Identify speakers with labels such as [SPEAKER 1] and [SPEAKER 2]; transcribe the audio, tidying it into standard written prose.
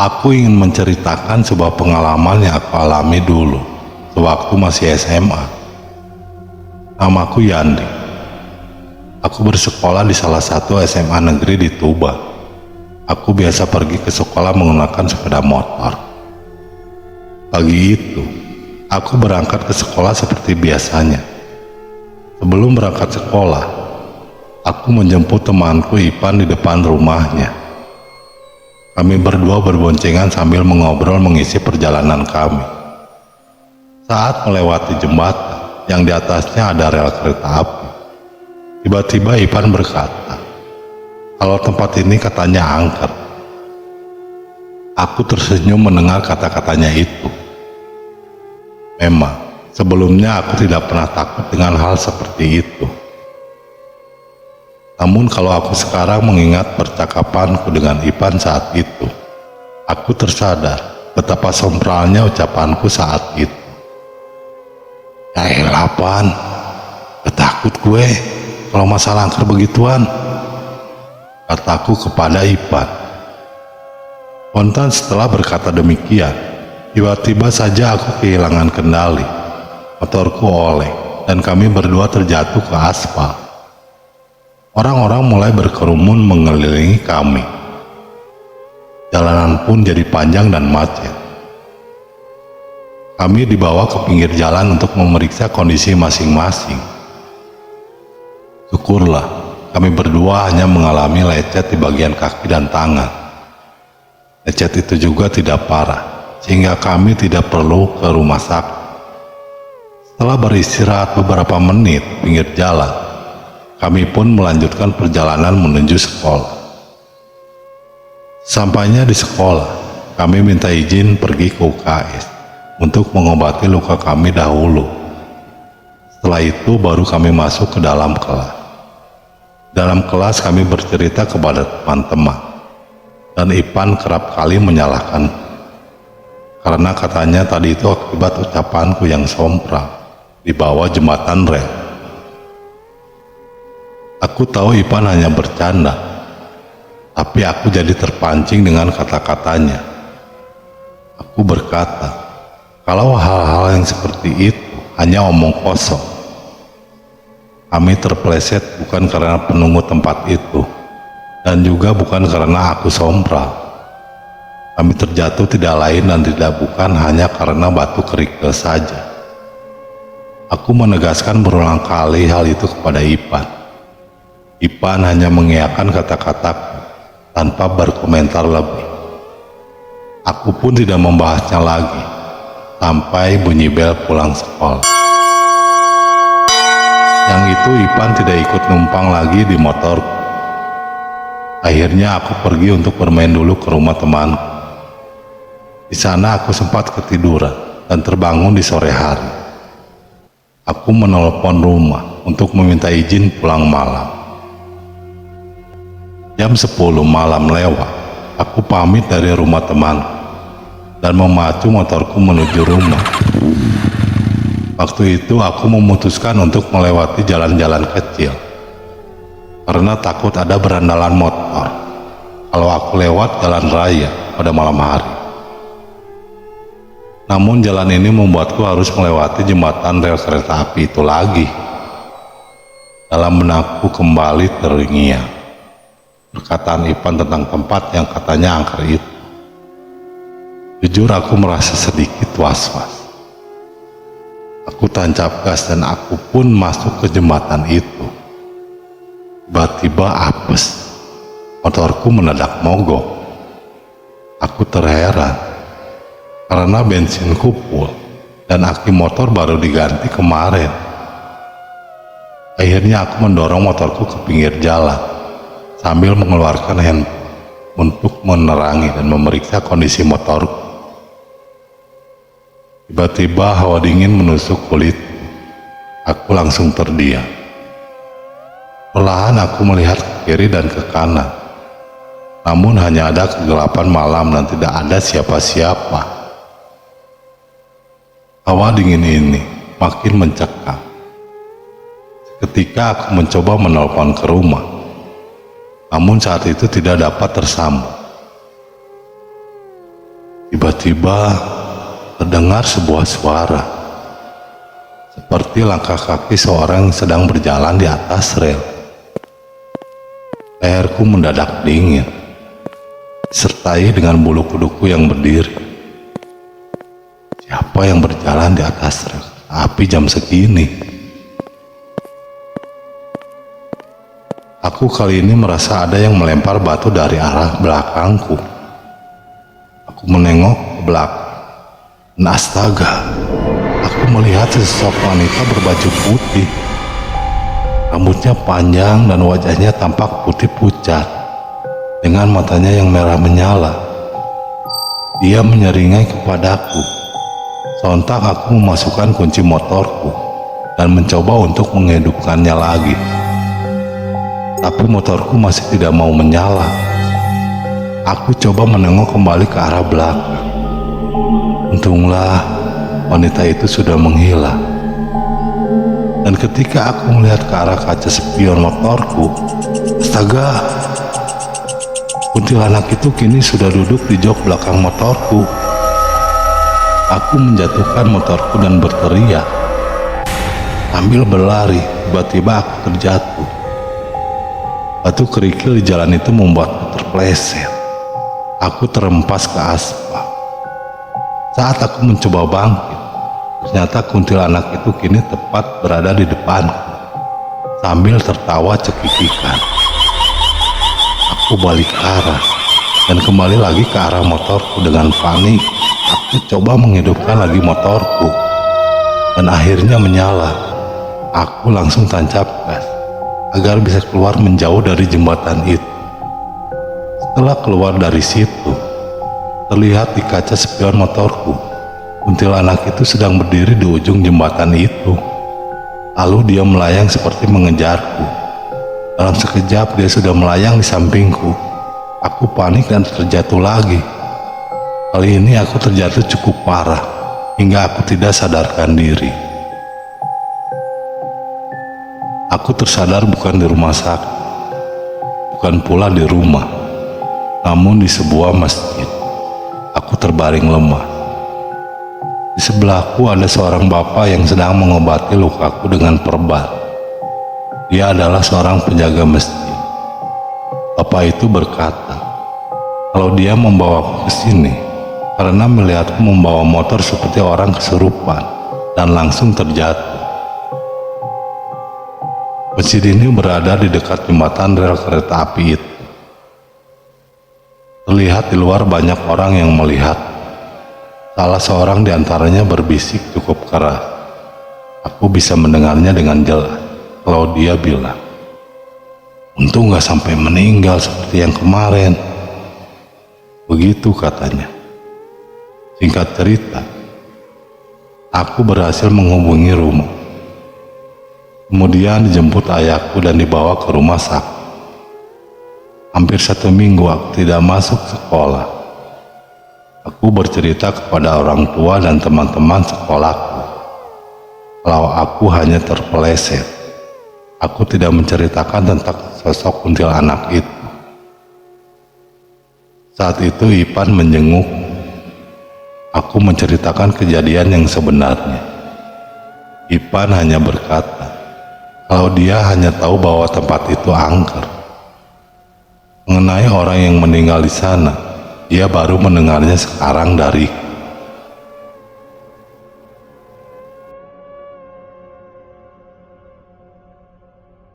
[SPEAKER 1] Aku ingin menceritakan sebuah pengalaman yang aku alami dulu sewaktu masih SMA. Namaku Yandi. Aku bersekolah di salah satu SMA negeri di Tuban. Aku biasa pergi ke sekolah menggunakan sepeda motor. Pagi itu, aku berangkat ke sekolah seperti biasanya. Sebelum berangkat sekolah, aku menjemput temanku Ipan di depan rumahnya. Kami berdua berboncengan sambil mengobrol mengisi perjalanan kami. Saat melewati jembatan yang di atasnya ada rel kereta api, tiba-tiba Ipan berkata, "Kalau tempat ini katanya angker." Aku tersenyum mendengar kata-katanya itu. Memang, sebelumnya aku tidak pernah takut dengan hal seperti itu. Namun kalau aku sekarang mengingat percakapanku dengan Ipan saat itu, aku tersadar betapa sompralnya ucapanku saat itu. "Ya elah Pan, ketakut gue kalau masalah angker begituan," kataku kepada Ipan. Spontan setelah berkata demikian, tiba-tiba saja aku kehilangan kendali. Motorku oleng dan kami berdua terjatuh ke aspal. Orang-orang mulai berkerumun mengelilingi kami. Jalanan pun jadi panjang dan macet. Kami dibawa ke pinggir jalan untuk memeriksa kondisi masing-masing. Syukurlah, kami berdua hanya mengalami lecet di bagian kaki dan tangan. Lecet itu juga tidak parah, sehingga kami tidak perlu ke rumah sakit. Setelah beristirahat beberapa menit pinggir jalan, kami pun melanjutkan perjalanan menuju sekolah. Sampainya di sekolah, kami minta izin pergi ke UKS untuk mengobati luka kami dahulu. Setelah itu baru kami masuk ke dalam kelas. Dalam kelas kami bercerita kepada teman-teman, dan Ipan kerap kali menyalahkan karena katanya tadi itu akibat ucapanku yang sompral di bawah jembatan rel. Aku tahu Ipan hanya bercanda, tapi aku jadi terpancing dengan kata-katanya. Aku berkata, kalau hal-hal yang seperti itu hanya omong kosong. Kami terpeleset bukan karena penunggu tempat itu, dan juga bukan karena aku sompral. Kami terjatuh tidak lain dan tidak bukan hanya karena batu kerikil saja. Aku menegaskan berulang kali hal itu kepada Ipan. Ipan hanya mengiyakan kata-kataku tanpa berkomentar lebih. Aku pun tidak membahasnya lagi sampai bunyi bel pulang sekolah. Yang itu Ipan tidak ikut numpang lagi di motorku. Akhirnya aku pergi untuk bermain dulu ke rumah temanku. Di sana aku sempat ketiduran dan terbangun di sore hari. Aku menelpon rumah untuk meminta izin pulang malam. Jam 10 malam lewat, aku pamit dari rumah temanku dan memacu motorku menuju rumah. Waktu itu aku memutuskan untuk melewati jalan-jalan kecil karena takut ada berandalan motor kalau aku lewat jalan raya pada malam hari. Namun jalan ini membuatku harus melewati jembatan rel kereta api itu lagi. Dalam benakku kembali terngiang perkataan Ipan tentang tempat yang katanya angker itu. Jujur aku merasa sedikit was-was. Aku tancap gas dan aku pun masuk ke jembatan itu. Tiba-tiba apes. Motorku mendadak mogok. Aku terheran karena bensinku full dan aki motor baru diganti kemarin. Akhirnya aku mendorong motorku ke pinggir jalan sambil mengeluarkan handphone untuk menerangi dan memeriksa kondisi motorku. Tiba-tiba hawa dingin menusuk kulit. Aku langsung terdiam. Perlahan aku melihat ke kiri dan ke kanan. Namun hanya ada kegelapan malam dan tidak ada siapa-siapa. Hawa dingin ini makin mencekam. Ketika aku mencoba menelpon ke rumah, namun saat itu tidak dapat tersambung. Tiba-tiba terdengar sebuah suara, seperti langkah kaki seorang yang sedang berjalan di atas rel. Leherku mendadak dingin, disertai dengan bulu kuduku yang berdiri. Siapa yang berjalan di atas rel api jam segini? Aku kali ini merasa ada yang melempar batu dari arah belakangku. Aku menengok ke belakang, dan astaga, aku melihat sesosok wanita berbaju putih. Rambutnya panjang dan wajahnya tampak putih pucat, dengan matanya yang merah menyala. Dia menyeringai kepadaku. Sontak aku memasukkan kunci motorku dan mencoba untuk menghidupkannya lagi. Tapi motorku masih tidak mau menyala. Aku coba menengok kembali ke arah belakang. Untunglah wanita itu sudah menghilang. Dan ketika aku melihat ke arah kaca spion motorku, astaga, kuntilanak itu kini sudah duduk di jok belakang motorku. Aku menjatuhkan motorku dan berteriak. Sambil berlari, tiba-tiba aku terjatuh. Batu kerikil di jalan itu membuatku terpleset. Aku terempas ke aspal. Saat aku mencoba bangkit, ternyata kuntilanak itu kini tepat berada di depanku, sambil tertawa cekikikan. Aku balik arah dan kembali lagi ke arah motorku dengan panik. Aku coba menghidupkan lagi motorku dan akhirnya menyala. Aku langsung tancap gas agar bisa keluar menjauh dari jembatan itu. Setelah keluar dari situ, terlihat di kaca spion motorku, kuntilanak itu sedang berdiri di ujung jembatan itu. Lalu dia melayang seperti mengejarku. Dalam sekejap dia sudah melayang di sampingku. Aku panik dan terjatuh lagi. Kali ini aku terjatuh cukup parah, hingga aku tidak sadarkan diri. Aku tersadar bukan di rumah sakit, bukan pula di rumah, namun di sebuah masjid. Aku terbaring lemah. Di sebelahku ada seorang bapak yang sedang mengobati lukaku dengan perban. Dia adalah seorang penjaga masjid. Bapak itu berkata, kalau dia membawaku ke sini karena melihatku membawa motor seperti orang kesurupan dan langsung terjatuh. Masjid ini berada di dekat jembatan rel kereta api itu. Terlihat di luar banyak orang yang melihat. Salah seorang di antaranya berbisik cukup keras. Aku bisa mendengarnya dengan jelas. Kalau dia bilang, untung gak sampai meninggal seperti yang kemarin. Begitu katanya. Singkat cerita, aku berhasil menghubungi rumah. Kemudian dijemput ayahku dan dibawa ke rumah sakit. Hampir 1 minggu aku tidak masuk sekolah. Aku bercerita kepada orang tua dan teman-teman sekolahku kalau aku hanya terpeleset. Aku tidak menceritakan tentang sosok kuntilanak itu. Saat itu Ipan menjenguk. Aku menceritakan kejadian yang sebenarnya. Ipan hanya berkata kalau dia hanya tahu bahwa tempat itu angker. Mengenai orang yang meninggal di sana, dia baru mendengarnya sekarang dariku.